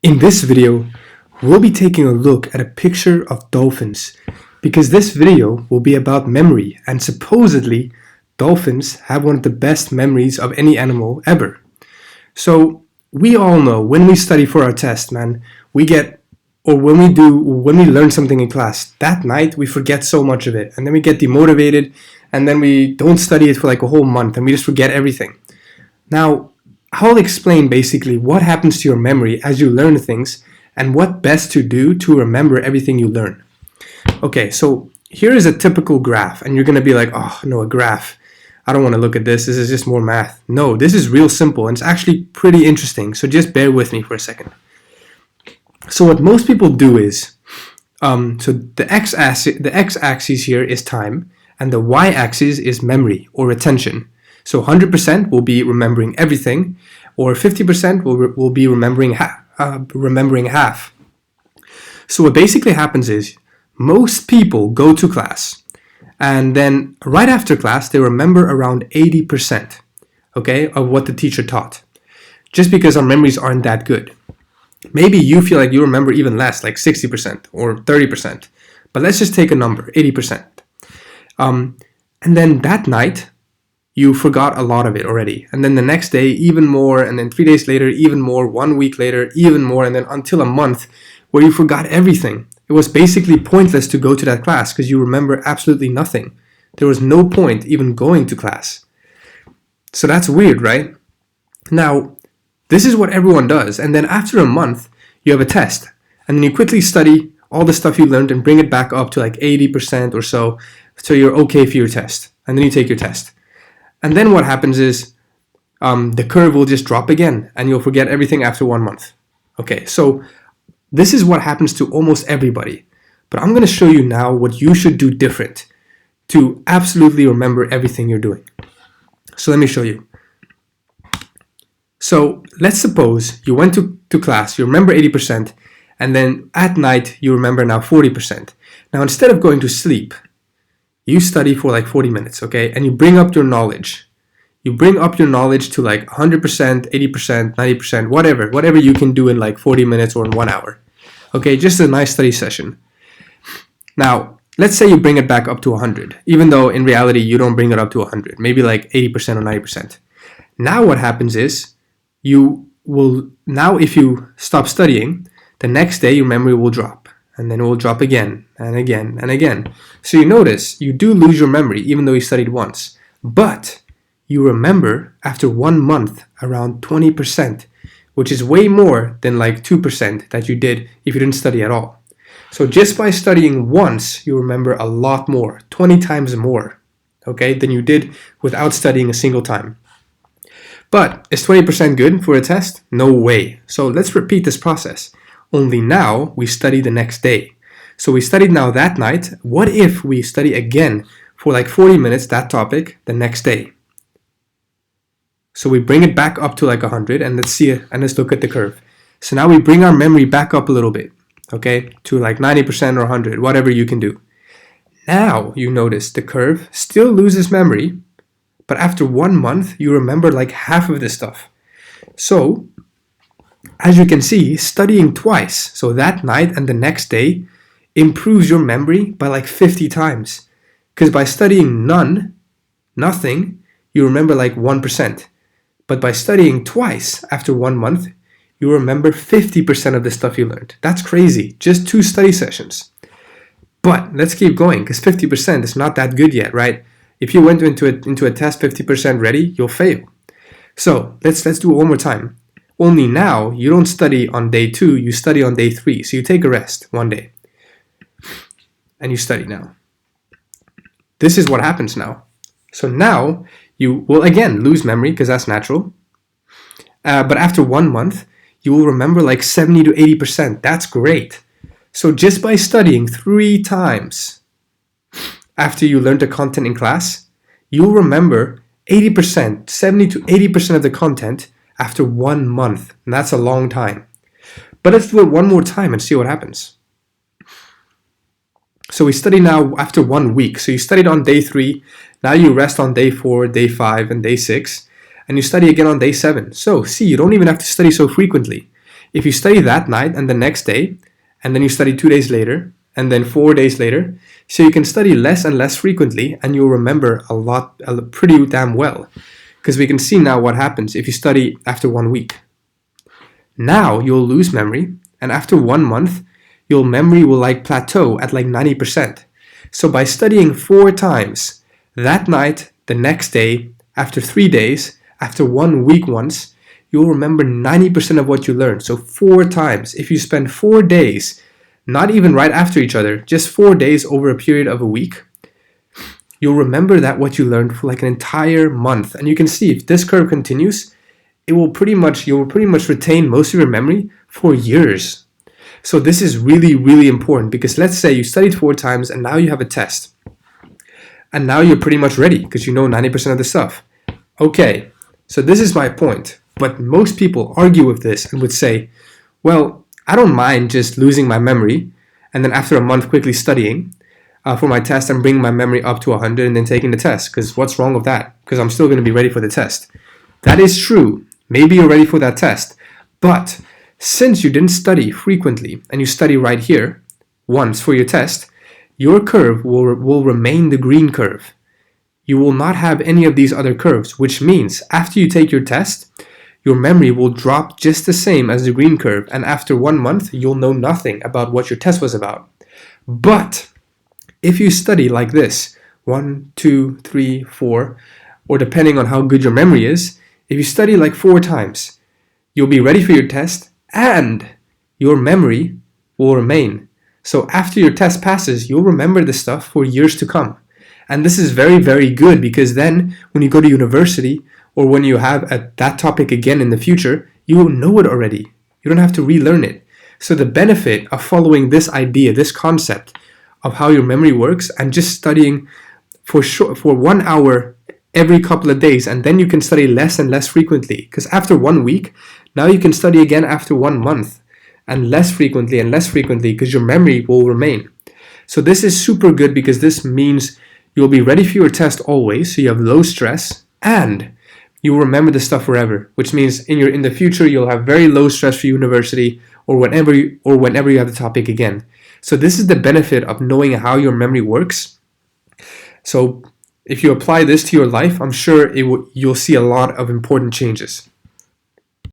In this video, we'll be taking a look at a picture of dolphins because this video will be about memory, and supposedly dolphins have one of the best memories of any animal ever. So we all know when we study for our test, man, when we learn something in class, that night we forget so much of it, and then we get demotivated, and then we don't study it for like a whole month and we just forget everything. Now, I'll explain basically what happens to your memory as you learn things and what best to do to remember everything you learn. Okay, so here is a typical graph, and you're going to be like, oh no, a graph. I don't want to look at this. This is just more math. No, this is real simple, and it's actually pretty interesting. So just bear with me for a second. So what most people do is, so the x-axis here is time, and the y-axis is memory or retention. So 100% will be remembering everything, or 50% will be remembering half. So what basically happens is most people go to class, and then right after class they remember around 80%, okay, of what the teacher taught, just because our memories aren't that good. Maybe you feel like you remember even less, like 60% or 30%, but let's just take a number, 80%. And then that night, you forgot a lot of it already. And then the next day, even more. And then 3 days later, even more. 1 week later, even more. And then until a month where you forgot everything. It was basically pointless to go to that class because you remember absolutely nothing. There was no point even going to class. So that's weird, right? Now, this is what everyone does. And then after a month, you have a test. And then you quickly study all the stuff you learned and bring it back up to like 80% or so. So you're okay for your test. And then you take your test. And then what happens is the curve will just drop again and you'll forget everything after 1 month. Okay, so this is what happens to almost everybody. But I'm going to show you now what you should do different to absolutely remember everything you're doing. So let me show you. So let's suppose you went to class, you remember 80%, and then at night you remember now 40%. Now instead of going to sleep, you study for like 40 minutes, okay? And you bring up your knowledge. You bring up your knowledge to like 100%, 80%, 90%, whatever you can do in like 40 minutes or in 1 hour. Okay, just a nice study session. Now, let's say you bring it back up to 100, even though in reality you don't bring it up to 100, maybe like 80% or 90%. Now what happens is, if you stop studying, the next day your memory will drop. And then it will drop again and again and again. So you notice you do lose your memory even though you studied once. But you remember after 1 month around 20%, which is way more than like 2% that you did if you didn't study at all. So just by studying once, you remember a lot more, 20 times more, okay, than you did without studying a single time. But is 20% good for a test? No way. So let's repeat this process. Only now we study the next day. So we studied now that night. What if we study again for like 40 minutes that topic the next day? So we bring it back up to like 100, and let's see it, and let's look at the curve. So now we bring our memory back up a little bit, okay, to like 90% or 100, whatever you can do. Now you notice the curve still loses memory, but after 1 month you remember like half of this stuff. So as you can see, studying twice, so that night and the next day, improves your memory by like 50 times. Because by studying nothing, you remember like 1%. But by studying twice after 1 month, you remember 50% of the stuff you learned. That's crazy, just 2 study sessions. But let's keep going, because 50% is not that good yet, right? If you went into a test 50% ready, you'll fail. So let's do it one more time. Only now, you don't study on day 2, you study on day 3. So you take a rest 1 day. And you study now. This is what happens now. So now, you will again lose memory, because that's natural. But after 1 month, you will remember like 70 to 80%. That's great. So just by studying 3 times after you learned the content in class, you'll remember 80%, 70 to 80% of the content after 1 month, and that's a long time. But let's do it one more time and see what happens. So we study now after 1 week. So you studied on day 3, now you rest on day 4, day 5, and day 6, and you study again on day 7. So see, you don't even have to study so frequently. if you study that night and the next day, and then you study 2 days later, and then 4 days later, so you can study less and less frequently, and you'll remember pretty damn well. Because we can see now what happens if you study after 1 week. Now you'll lose memory, and after 1 month, your memory will plateau at 90%. So by studying 4 times, that night, the next day, after 3 days, after 1 week once, you'll remember 90% of what you learned. So 4 times. If you spend 4 days, not even right after each other, just 4 days over a period of a week, you'll remember that what you learned for an entire month. And you can see if this curve continues, you'll pretty much retain most of your memory for years. So this is really, really important, because let's say you studied 4 times and now you have a test. And now you're pretty much ready because you know 90% of the stuff. Okay, so this is my point. But most people argue with this and would say, well, I don't mind just losing my memory and then after a month quickly studying for my test and bringing my memory up to 100 and then taking the test. Because what's wrong with that? Because I'm still going to be ready for the test. That is true. Maybe you're ready for that test. But since you didn't study frequently and you study right here once for your test, your curve will remain the green curve. You will not have any of these other curves, which means after you take your test, your memory will drop just the same as the green curve, and after 1 month, you'll know nothing about what your test was about. But if you study like this, 1, 2, 3, 4, or depending on how good your memory is, if you study 4 times, you'll be ready for your test, and your memory will remain. So after your test passes, you'll remember this stuff for years to come. And this is very, very good, because then when you go to university or when you have that topic again in the future, you will know it already. You don't have to relearn it. So the benefit of following this idea, this concept of how your memory works, and just studying for 1 hour every couple of days, and then you can study less and less frequently. Because after 1 week, now you can study again after 1 month, and less frequently because your memory will remain. So this is super good, because this means you'll be ready for your test always, so you have low stress, and you'll remember the stuff forever, which means in the future you'll have very low stress for university or whenever you have the topic again. So this is the benefit of knowing how your memory works. So if you apply this to your life, I'm sure you'll see a lot of important changes.